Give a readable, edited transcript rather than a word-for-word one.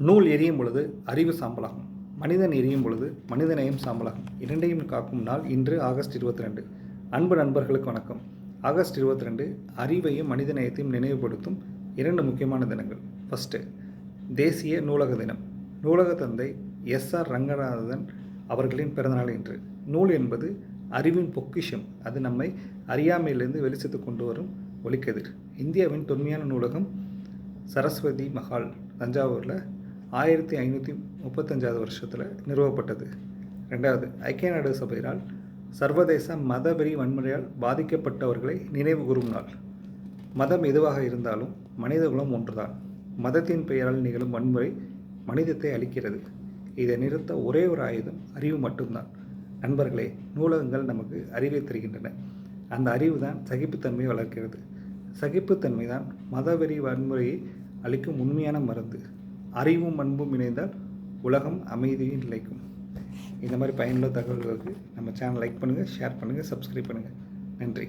நூல் எரியும் பொழுது அறிவு சாம்பலாகும், மனிதன் எரியும் பொழுது மனிதநேயம் சாம்பலாகும். இரண்டையும் காக்கும் நாள் இன்று ஆகஸ்ட் 22. அன்பு நண்பர்களுக்கு வணக்கம். ஆகஸ்ட் 22 அறிவையும் மனிதநேயத்தையும் நினைவுபடுத்தும் 2 முக்கியமான தினங்கள். ஃபஸ்ட்டு, தேசிய நூலக தினம். நூலக தந்தை SR ரங்கநாதன் அவர்களின் பிறந்தநாள் இன்று. நூல் என்பது அறிவின் பொக்கிஷம். அது நம்மை அறியாமையிலிருந்து வெளிச்சத்து கொண்டு வரும் ஒளிக்கதிர். இந்தியாவின் தொன்மையான நூலகம் சரஸ்வதி மஹால் தஞ்சாவூரில் 1535 வருஷத்தில் நிறுவப்பட்டது. 2வது, ஐக்கிய நாடு சபையினால் சர்வதேச மதவெறி வன்முறையால் பாதிக்கப்பட்டவர்களை நினைவு கூறும் நாள். மதம் எதுவாக இருந்தாலும் மனிதகுலம் ஒன்றுதான். மதத்தின் பெயரால் நிகழும் வன்முறை மனிதத்தை அழிக்கிறது. இதை நிறுத்த ஒரே ஒரு ஆயுதம் அறிவு மட்டும்தான். நண்பர்களே, நூலகங்கள் நமக்கு அறிவை தருகின்றன. அந்த அறிவு தான் சகிப்புத்தன்மையை வளர்க்கிறது. சகிப்புத்தன்மை தான் மதவெறி வன்முறையை அளிக்கும் உண்மையான மருந்து. அறிவும் அன்பும் இணைந்தால் உலகம் அமைதியில் நிலைக்கும். இந்த மாதிரி பயனுள்ள தகவல்களுக்கு நம்ம சேனல் லைக் பண்ணுங்கள், ஷேர் பண்ணுங்கள், சப்ஸ்கிரைப் பண்ணுங்கள். நன்றி.